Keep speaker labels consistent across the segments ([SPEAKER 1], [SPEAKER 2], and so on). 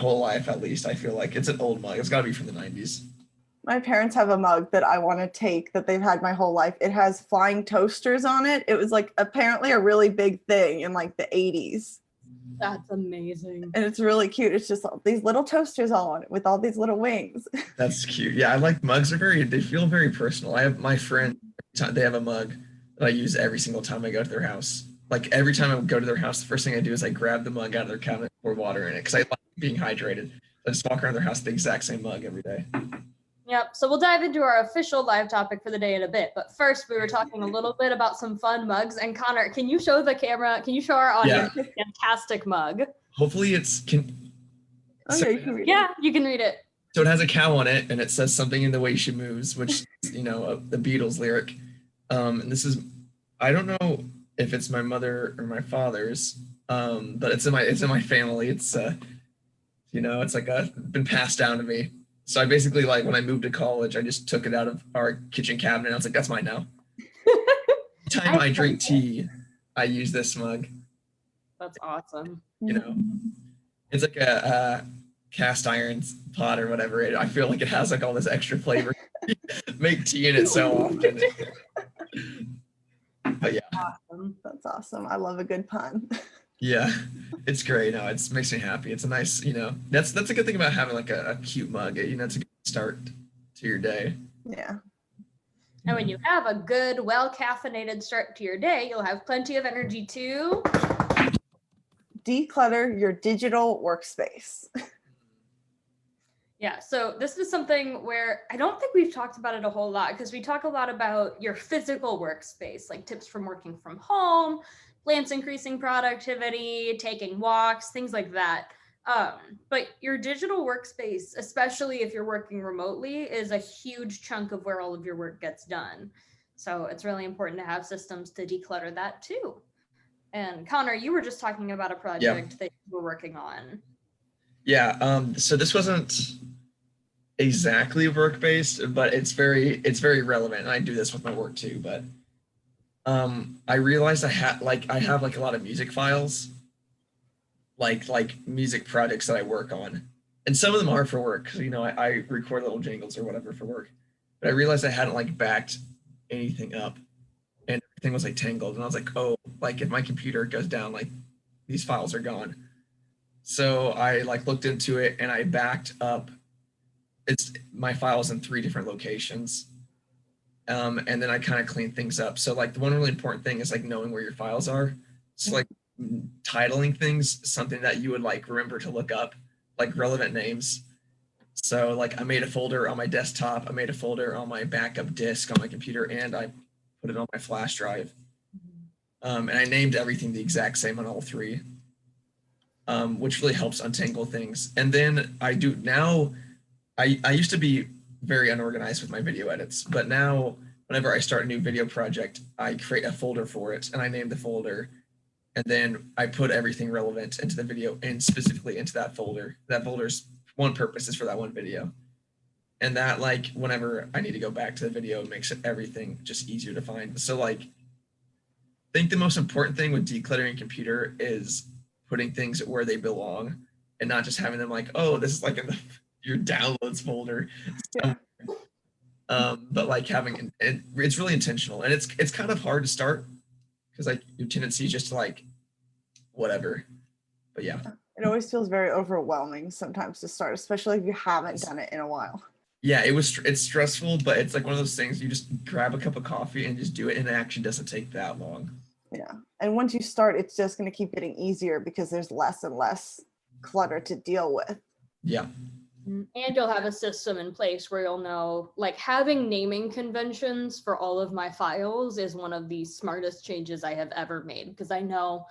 [SPEAKER 1] whole life at least. I feel like it's an old mug. It's got to be from the 90s.
[SPEAKER 2] My parents have a mug that I want to take that they've had my whole life. It has flying toasters on it. It was like apparently a really big thing in like the 80s.
[SPEAKER 3] That's amazing.
[SPEAKER 2] And it's really cute. It's just these little toasters all on it with all these little wings.
[SPEAKER 1] That's cute. Yeah, I like mugs. They feel very personal. I have my friend, they have a mug that I use every single time I go to their house. Like every time I go to their house, the first thing I do is I grab the mug out of their cabinet, pour water in it because I like being hydrated. I just walk around their house with the exact same mug every day.
[SPEAKER 3] Yep, so we'll dive into our official live topic for the day in a bit. But first, we were talking a little bit about some fun mugs. And Connor, can you show the camera? Can you show our audience this fantastic mug?
[SPEAKER 1] Hopefully
[SPEAKER 2] you can read it.
[SPEAKER 3] You can read it.
[SPEAKER 1] So it has a cow on it, and it says something in the way she moves, which is, the Beatles lyric. And this is, I don't know if it's my mother or my father's, but it's in my family. It's it's like been passed down to me. So I basically, like, when I moved to college, I just took it out of our kitchen cabinet. I was like, that's mine now. Every time I drink tea, I use this mug.
[SPEAKER 3] That's awesome.
[SPEAKER 1] It's like a cast iron pot or whatever. I feel like it has like all this extra flavor. Make tea in it so often. But yeah.
[SPEAKER 2] Awesome. That's awesome. I love a good pun.
[SPEAKER 1] Yeah, it's great. No, it makes me happy. It's a nice, that's a good thing about having like a cute mug. It's a good start to your day.
[SPEAKER 2] Yeah.
[SPEAKER 3] And when you have a good, well-caffeinated start to your day, you'll have plenty of energy to
[SPEAKER 2] declutter your digital workspace.
[SPEAKER 3] Yeah, so this is something where I don't think we've talked about it a whole lot because we talk a lot about your physical workspace, like tips from working from home, plants increasing productivity, taking walks, things like that. But your digital workspace, especially if you're working remotely, is a huge chunk of where all of your work gets done. So it's really important to have systems to declutter that too. And Connor, you were just talking about a project that you were working on.
[SPEAKER 1] Yeah, so this wasn't exactly work-based, but it's very relevant. And I do this with my work too, but I realized I have like a lot of music files, like music projects that I work on, and some of them are for work because I record little jingles or whatever for work. But I realized I hadn't like backed anything up, and everything was like tangled. And I was like, oh, like if my computer goes down, like these files are gone. So I like looked into it and I backed up. It's my files in 3 different locations. And then I kind of clean things up. So like the one really important thing is like knowing where your files are. So like titling things, something that you would like remember to look up, like relevant names. So like I made a folder on my desktop, I made a folder on my backup disk on my computer, and I put it on my flash drive. And I named everything the exact same on all 3, which really helps untangle things. And then I used to be very unorganized with my video edits, but now whenever I start a new video project, I create a folder for it and I name the folder, and then I put everything relevant into the video and specifically into that folder. That folder's one purpose is for that one video. And that, like, whenever I need to go back to the video, makes everything just easier to find. So like, I think the most important thing with decluttering a computer is putting things where they belong and not just having them like, oh, this is like in your downloads folder.
[SPEAKER 2] Yeah.
[SPEAKER 1] But like having it's really intentional, and it's kind of hard to start because like your tendency is just to like whatever. But yeah,
[SPEAKER 2] it always feels very overwhelming sometimes to start, especially if you haven't done it in a while.
[SPEAKER 1] Yeah, it's stressful, but it's like one of those things you just grab a cup of coffee and just do it, and it actually doesn't take that long.
[SPEAKER 2] Yeah, and once you start, it's just going to keep getting easier because there's less and less clutter to deal with.
[SPEAKER 1] Yeah.
[SPEAKER 3] And you'll have a system in place where you'll know, like, having naming conventions for all of my files is one of the smartest changes I have ever made, because I know,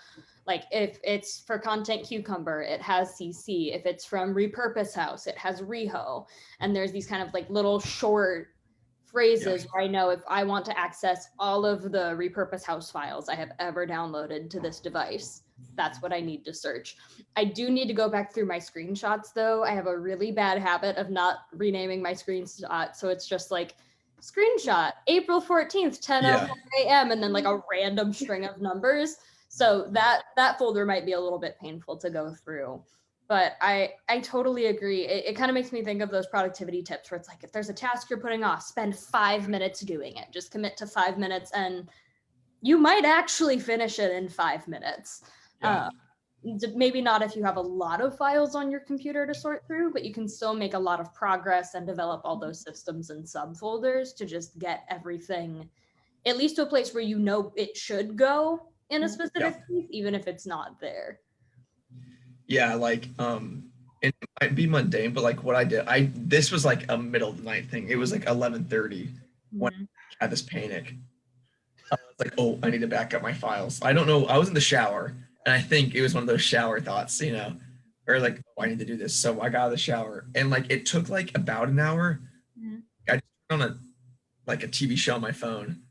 [SPEAKER 3] like, if it's for Content Cucumber, it has CC. If it's from Repurpose House, it has Reho. And there's these kind of like little short phrases where I know if I want to access all of the Repurpose House files I have ever downloaded to this device, that's what I need to search. I do need to go back through my screenshots though. I have a really bad habit of not renaming my screenshot. So it's just like screenshot, April 14th, 10:04 a.m. and then like a random string of numbers. So that folder might be a little bit painful to go through. But I totally agree. It kind of makes me think of those productivity tips where it's like, if there's a task you're putting off, spend 5 minutes doing it. Just commit to 5 minutes and you might actually finish it in 5 minutes.
[SPEAKER 1] Yeah.
[SPEAKER 3] Maybe not if you have a lot of files on your computer to sort through, but you can still make a lot of progress and develop all those systems and subfolders to just get everything at least to a place where you know it should go in a specific piece, even if it's not there.
[SPEAKER 1] Yeah, like it might be mundane, but like what I did, this was like a middle of the night thing. It was like 11:30 when I had this panic. I was like, oh, I need to back up my files. I don't know. I was in the shower, and I think it was one of those shower thoughts, or like, oh, I need to do this. So I got out of the shower, and like it took like about an hour. I just turned on a TV show on my phone,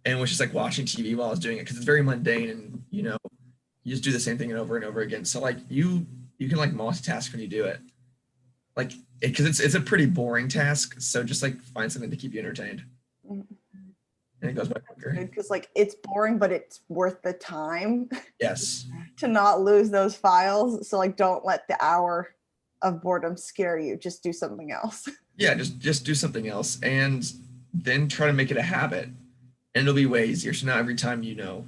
[SPEAKER 1] and was just like watching TV while I was doing it because it's very mundane, and you just do the same thing over and over again. So like you can like multitask when you do it, like because it's a pretty boring task. So just like find something to keep you entertained, and it goes by quicker.
[SPEAKER 2] Because like it's boring, but it's worth the time.
[SPEAKER 1] Yes.
[SPEAKER 2] To not lose those files. So like don't let the hour of boredom scare you. Just do something else.
[SPEAKER 1] Yeah, just do something else, and then try to make it a habit, and it'll be way easier. So now every time you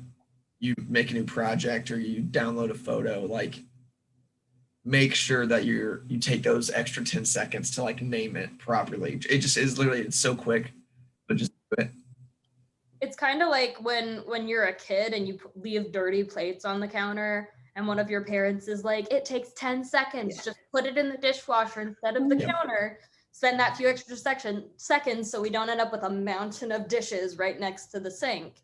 [SPEAKER 1] make a new project or you download a photo, like make sure that you take those extra 10 seconds to like name it properly. It just is literally, it's so quick, but just do it.
[SPEAKER 3] It's kind of like when you're a kid and you leave dirty plates on the counter and one of your parents is like, it takes 10 seconds, just put it in the dishwasher instead of the counter. Spend that few extra seconds so we don't end up with a mountain of dishes right next to the sink.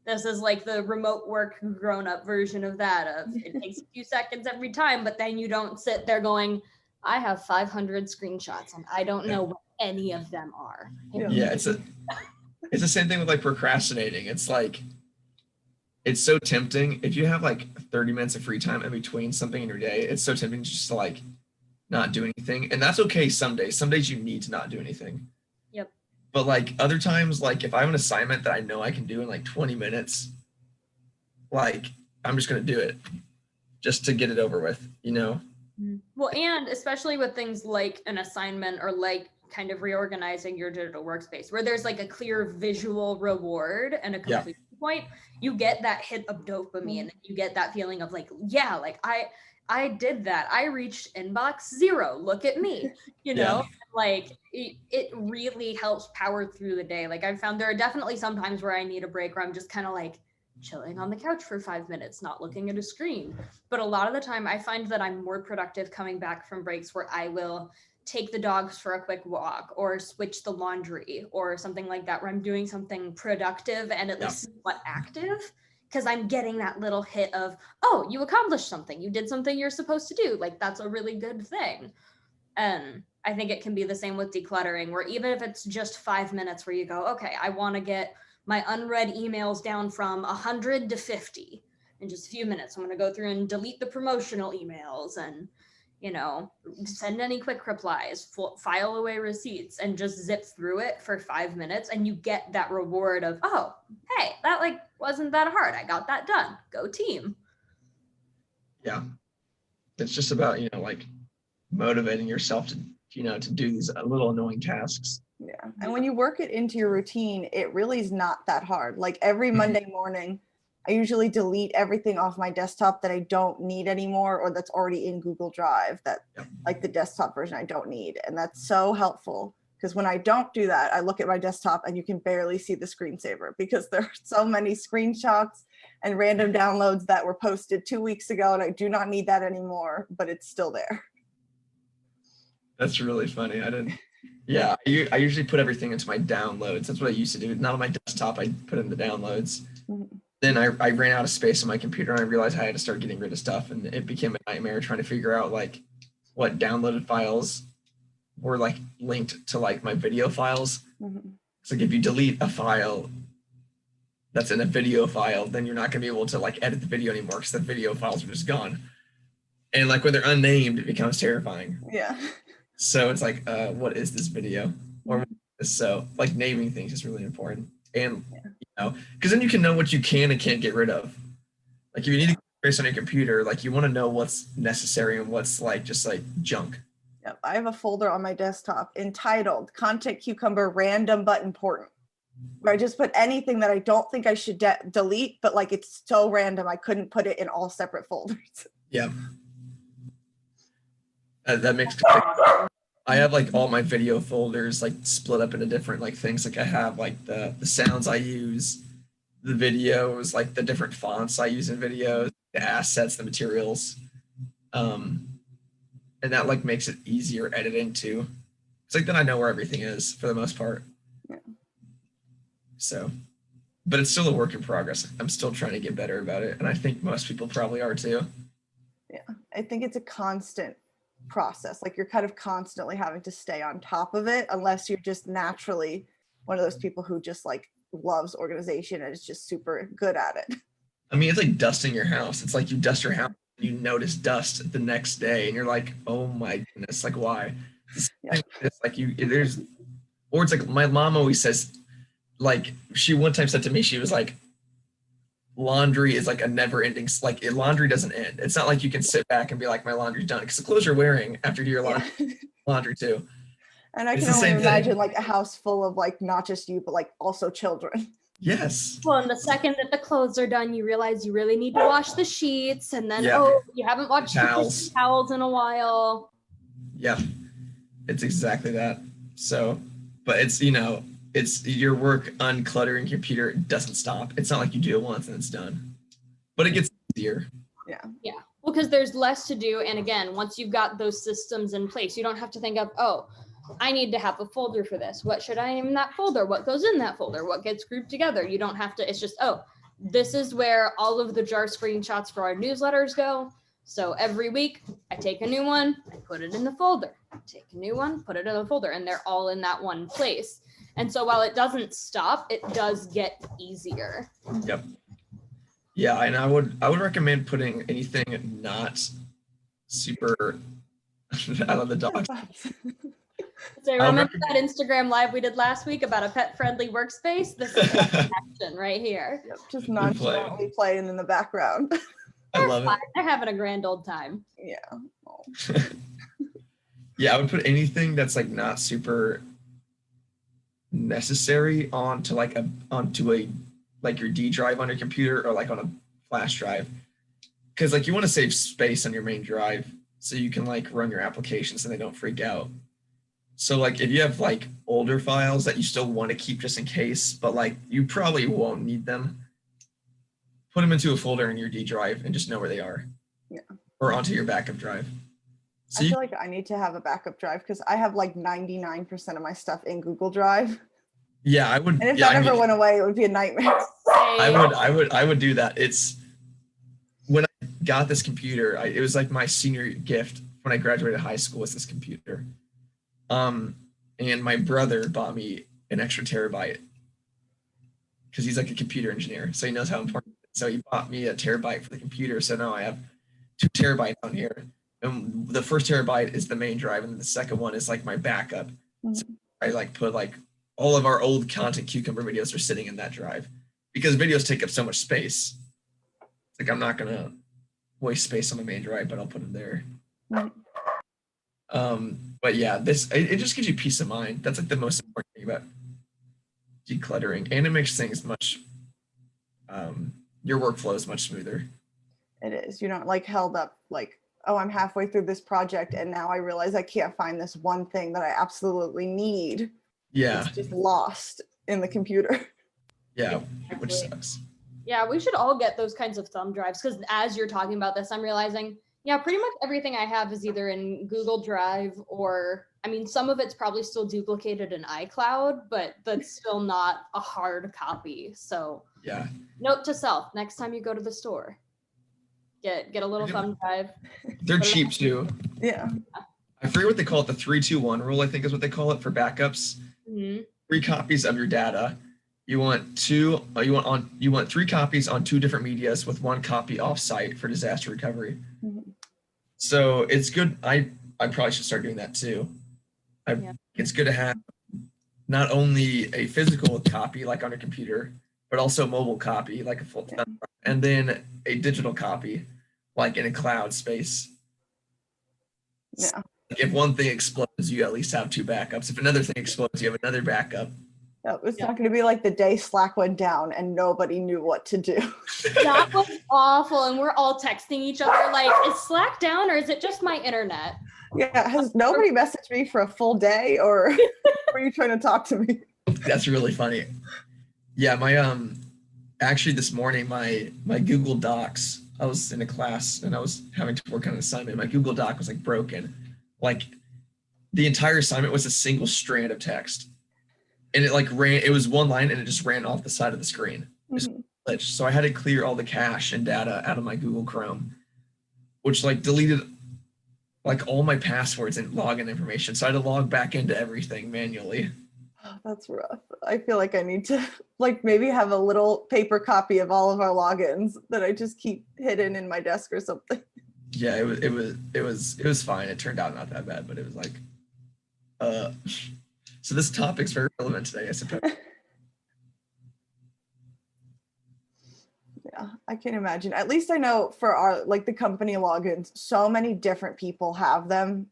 [SPEAKER 3] This is like the remote work grown-up version of that. It takes a few seconds every time, but then you don't sit there going, I have 500 screenshots and I don't know what any of them are.
[SPEAKER 1] Yeah, it's the same thing with like procrastinating. It's like, it's so tempting. If you have like 30 minutes of free time in between something in your day, it's so tempting just to like not do anything. And that's okay some days. Some days you need to not do anything.
[SPEAKER 3] Yep.
[SPEAKER 1] But like other times, like if I have an assignment that I know I can do in like 20 minutes, like I'm just going to do it just to get it over with,
[SPEAKER 3] Well, and especially with things like an assignment or like kind of reorganizing your digital workspace where there's like a clear visual reward and a completion point, you get that hit of dopamine and you get that feeling of like, yeah, like I did that. I reached inbox 0. Look at me, like it really helps power through the day. Like I've found there are definitely some times where I need a break where I'm just kind of like chilling on the couch for 5 minutes, not looking at a screen. But a lot of the time I find that I'm more productive coming back from breaks where I will take the dogs for a quick walk or switch the laundry or something like that, where I'm doing something productive and at least somewhat active. Because I'm getting that little hit of, oh, you accomplished something. You did something you're supposed to do. Like, that's a really good thing. And I think it can be the same with decluttering, where even if it's just 5 minutes where you go, okay, I want to get my unread emails down from 100 to 50 in just a few minutes. I'm going to go through and delete the promotional emails and, send any quick replies, file away receipts, and just zip through it for 5 minutes. And you get that reward of, oh, hey, that like wasn't that hard. I got that done. Go team.
[SPEAKER 1] Yeah. It's just about, like motivating yourself to, to do these little annoying tasks.
[SPEAKER 2] Yeah. And when you work it into your routine, it really is not that hard. Like every Monday morning, I usually delete everything off my desktop that I don't need anymore or that's already in Google Drive, that like the desktop version I don't need. And that's so helpful because when I don't do that, I look at my desktop and you can barely see the screensaver because there are so many screenshots and random downloads that were posted 2 weeks ago and I do not need that anymore, but it's still there.
[SPEAKER 1] That's really funny. I usually put everything into my downloads. That's what I used to do. Not on my desktop, I put in the downloads. Then I ran out of space on my computer and I realized I had to start getting rid of stuff, and it became a nightmare trying to figure out like what downloaded files were like linked to like my video files. It's like if you delete a file that's in a video file, then you're not going to be able to like edit the video anymore because the video files are just gone. And like when they're unnamed, it becomes terrifying.
[SPEAKER 2] Yeah.
[SPEAKER 1] So it's like, what is this video? Or so like naming things is really important. And because then you can know what you can and can't get rid of. Like if you need to get Workspace on your computer, like you want to know what's necessary and what's like just like junk.
[SPEAKER 2] Yep. I have a folder on my desktop entitled Content Cucumber Random but Important, where I just put anything that I don't think I should delete, but like it's so random I couldn't put it in all separate folders.
[SPEAKER 1] Yeah. That makes I have like all my video folders like split up into different like things. Like I have like the sounds I use, the videos, like the different fonts I use in videos, the assets, the materials. And that like makes it easier editing too. It's like then I know where everything is for the most part.
[SPEAKER 2] Yeah.
[SPEAKER 1] So, but it's still a work in progress. I'm still trying to get better about it. And I think most people probably are too.
[SPEAKER 2] Yeah. I think it's a constant process. Like you're kind of constantly having to stay on top of it, unless you're just naturally one of those people who just like loves organization and is just super good at it.
[SPEAKER 1] I mean, it's like dusting your house. It's like you dust your house, you notice dust the next day, and you're like, "Oh my goodness! Like, why?"
[SPEAKER 2] Yeah.
[SPEAKER 1] It's like or it's like my mom always says, like she one time said to me, she was like, "Laundry is like a never-ending. Like laundry doesn't end. It's not like you can sit back and be like, my laundry's done,' because the clothes you're wearing after you do your laundry too."
[SPEAKER 2] And I
[SPEAKER 1] It's
[SPEAKER 2] can
[SPEAKER 1] the
[SPEAKER 2] only
[SPEAKER 1] same thing.
[SPEAKER 2] imagine like a house full of like not just you, but like also children.
[SPEAKER 1] Yes.
[SPEAKER 3] Well, and the second that the clothes are done, you realize you really need to wash the sheets, and then
[SPEAKER 1] Yeah.
[SPEAKER 3] oh, you haven't washed the
[SPEAKER 1] Towels.
[SPEAKER 3] towels in a while.
[SPEAKER 1] Yeah, it's exactly that. So, but it's, you know, it's your work uncluttering your computer doesn't stop. It's not like you do it once and it's done, but it gets easier.
[SPEAKER 2] Yeah.
[SPEAKER 3] Yeah. Well, because there's less to do. And again, once you've got those systems in place, you don't have to think of, oh, I need to have a folder for this. What should I name that folder? What goes in that folder? What gets grouped together? You don't have to, it's just, oh, this is where all of the jar screenshots for our newsletters go. So every week I take a new one, I put it in the folder, take a new one, put it in the folder, and they're all in that one place. And so while it doesn't stop, it does get easier.
[SPEAKER 1] Yep. Yeah, and I would recommend putting anything not super out of the dog.
[SPEAKER 3] So remember that Instagram live we did last week about a pet-friendly workspace? This is action right here.
[SPEAKER 2] Yep, just nonchalantly playing in the background.
[SPEAKER 1] I love it.
[SPEAKER 3] They're having a grand old time.
[SPEAKER 2] Yeah. Oh.
[SPEAKER 1] Yeah, I would put anything that's like not super necessary onto a like your D drive on your computer or like on a flash drive, because like you want to save space on your main drive so you can like run your applications and they don't freak out. So like if you have like older files that you still want to keep just in case, but like you probably won't need them, put them into a folder in your D drive and just know where they are.
[SPEAKER 2] Yeah.
[SPEAKER 1] Or onto your backup drive. So
[SPEAKER 2] I feel like I need to have a backup drive because I have like 99% of my stuff in Google Drive.
[SPEAKER 1] yeah, I would.
[SPEAKER 2] And if
[SPEAKER 1] yeah,
[SPEAKER 2] that ever went away, it would be a nightmare.
[SPEAKER 1] I would do that. It's when I got this computer, it was like my senior gift when I graduated high school was this computer. And my brother bought me an extra terabyte because he's like a computer engineer, so he knows how important it is. So he bought me a terabyte for the computer. So now I have 2 terabytes on here. And the first terabyte is the main drive, and the second one is like my backup.
[SPEAKER 2] Mm-hmm.
[SPEAKER 1] So I like put like all of our old Content Cucumber videos are sitting in that drive because videos take up so much space. It's like I'm not gonna waste space on my main drive, but I'll put them there.
[SPEAKER 2] Mm-hmm.
[SPEAKER 1] But yeah, it just gives you peace of mind. That's like the most important thing about decluttering, and it makes things much your workflow is much smoother.
[SPEAKER 2] It is. You're not like held up like, oh, I'm halfway through this project and now I realize I can't find this one thing that I absolutely need.
[SPEAKER 1] Yeah.
[SPEAKER 2] It's just lost in the computer.
[SPEAKER 1] Yeah, which sucks.
[SPEAKER 3] Yeah, we should all get those kinds of thumb drives because as you're talking about this, I'm realizing, yeah, pretty much everything I have is either in Google Drive or, I mean, some of it's probably still duplicated in iCloud, but that's still not a hard copy. So
[SPEAKER 1] Yeah.
[SPEAKER 3] note to self, next time you go to the store, get a little thumb drive.
[SPEAKER 1] They're cheap too.
[SPEAKER 2] Yeah.
[SPEAKER 1] I forget what they call it. The 3-2-1 rule, I think is what they call it for backups.
[SPEAKER 3] Mm-hmm.
[SPEAKER 1] 3 copies of your data. You want 3 copies on 2 different medias with 1 copy offsite for disaster recovery.
[SPEAKER 2] Mm-hmm.
[SPEAKER 1] So it's good. I probably should start doing that too. It's good to have not only a physical copy like on your computer, but also a mobile copy like a full, and then a digital copy. like in a cloud space.
[SPEAKER 2] Yeah.
[SPEAKER 1] Like if one thing explodes, you at least have 2 backups. If another thing explodes, you have another backup.
[SPEAKER 2] It's not going to be like the day Slack went down and nobody knew what to do.
[SPEAKER 3] That was awful. And we're all texting each other like, is Slack down or is it just my internet?
[SPEAKER 2] Yeah, has nobody messaged me for a full day, or were you trying to talk to me?
[SPEAKER 1] That's really funny. Yeah, my actually this morning my Google Docs, I was in a class and I was having to work on an assignment. My Google Doc was like broken. Like the entire assignment was a single strand of text. And it like ran, it was one line and it just ran off the side of the screen.
[SPEAKER 2] Mhm.
[SPEAKER 1] So I had to clear all the cache and data out of my Google Chrome, which like deleted like all my passwords and login information. So I had to log back into everything manually.
[SPEAKER 2] Oh, that's rough. I feel like I need to like maybe have a little paper copy of all of our logins that I just keep hidden in my desk or something.
[SPEAKER 1] Yeah, it was fine. It turned out not that bad, but it was like, so this topic's very relevant today, I suppose.
[SPEAKER 2] Yeah, I can imagine. At least I know for our like the company logins, so many different people have them.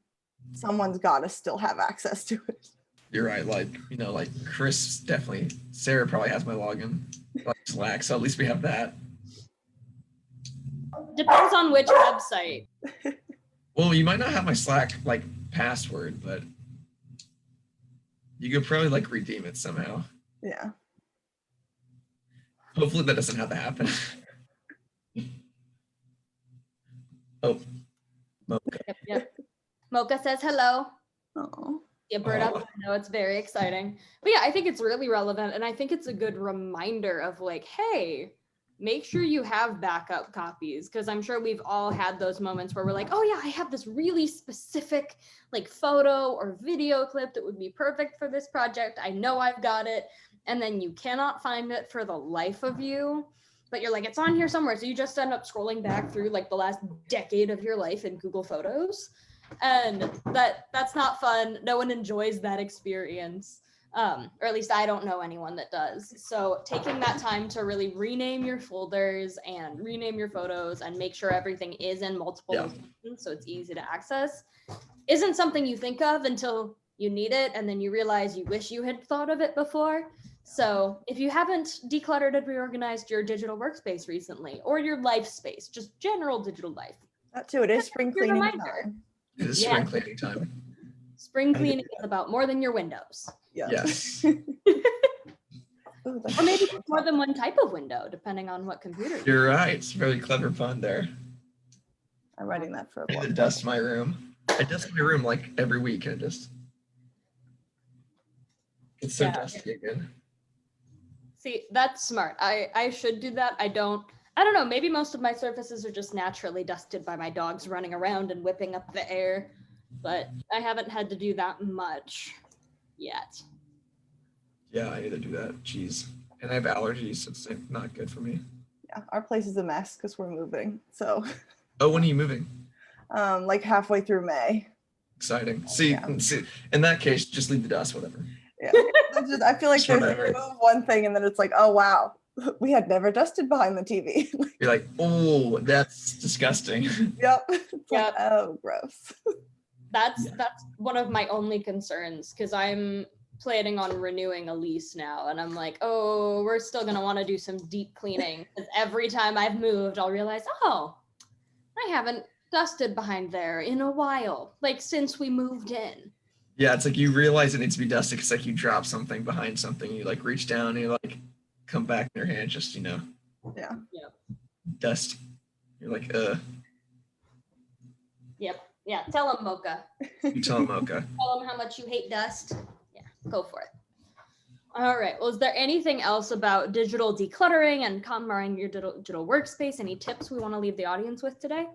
[SPEAKER 2] Someone's got to still have access to it.
[SPEAKER 1] You're right. Like, you know, like Chris definitely, Sarah probably has my login, like Slack. So at least we have that.
[SPEAKER 3] Depends on which website.
[SPEAKER 1] Well, you might not have my Slack like password, but you could probably like redeem it somehow.
[SPEAKER 2] Yeah.
[SPEAKER 1] Hopefully that doesn't have to happen. Oh, Mocha.
[SPEAKER 3] Yep. Mocha says hello.
[SPEAKER 2] Oh.
[SPEAKER 3] Yeah, bird out the window. It's very exciting. But yeah, I think it's really relevant. And I think it's a good reminder of like, hey, make sure you have backup copies. Because I'm sure we've all had those moments where we're like, oh yeah, I have this really specific like photo or video clip that would be perfect for this project. I know I've got it. And then you cannot find it for the life of you. But you're like, it's on here somewhere. So you just end up scrolling back through like the last decade of your life in Google Photos. And that's not fun. No one enjoys that experience. Or at least I don't know anyone that does. So taking that time to really rename your folders and rename your photos and make sure everything is in multiple locations so it's easy to access isn't something you think of until you need it. And then you realize you wish you had thought of it before. So if you haven't decluttered and reorganized your digital workspace recently or your life space, just general digital life.
[SPEAKER 2] That too, it is spring cleaning time.
[SPEAKER 1] It is spring cleaning time.
[SPEAKER 3] Spring cleaning is about more than your windows.
[SPEAKER 2] Yeah.
[SPEAKER 1] Yes.
[SPEAKER 2] Ooh,
[SPEAKER 3] Or maybe more than one type of window, depending on what computer.
[SPEAKER 1] You're right. It's very clever pun there.
[SPEAKER 2] I'm writing that for a
[SPEAKER 1] I need to
[SPEAKER 2] blog.
[SPEAKER 1] dust my room. I dust my room like every week and it's so dusty again.
[SPEAKER 3] See, that's smart. I should do that. I don't know. Maybe most of my surfaces are just naturally dusted by my dogs running around and whipping up the air, but I haven't had to do that much yet.
[SPEAKER 1] Yeah, I need to do that. Jeez. And I have allergies, so it's like not good for me.
[SPEAKER 2] Yeah, our place is a mess because we're moving. So
[SPEAKER 1] Oh, when are you moving?
[SPEAKER 2] like halfway through May.
[SPEAKER 1] Exciting. See, in that case, just leave the dust, whatever.
[SPEAKER 2] Yeah. I feel like
[SPEAKER 1] Sure,
[SPEAKER 2] there's
[SPEAKER 1] whatever.
[SPEAKER 2] one thing and then it's like, oh wow, we had never dusted behind the TV.
[SPEAKER 1] You're like, oh, that's disgusting.
[SPEAKER 2] Yep. It's like, oh, gross.
[SPEAKER 3] That's one of my only concerns because I'm planning on renewing a lease now and I'm like, oh, we're still gonna want to do some deep cleaning because every time I've moved I'll realize, oh, I haven't dusted behind there in a while, like since we moved in.
[SPEAKER 1] Yeah, it's like you realize it needs to be dusted because like you drop something behind something, you like reach down and you like come back in your hand, just
[SPEAKER 2] Yeah.
[SPEAKER 1] dust. You're like,
[SPEAKER 3] Yep. Yeah. Tell them, Mocha.
[SPEAKER 1] You tell them, Mocha.
[SPEAKER 3] Tell them how much you hate dust. Yeah, go for it. All right. Well, is there anything else about digital decluttering and combining your digital workspace? Any tips we want to leave the audience with today?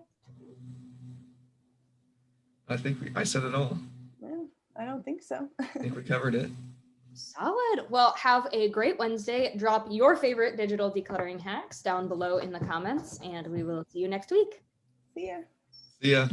[SPEAKER 1] I think I said it all.
[SPEAKER 2] Yeah, I don't think so.
[SPEAKER 1] I think we covered it.
[SPEAKER 3] Solid. Well, have a great Wednesday. Drop your favorite digital decluttering hacks down below in the comments, and we will see you next week.
[SPEAKER 2] See ya.
[SPEAKER 1] See ya.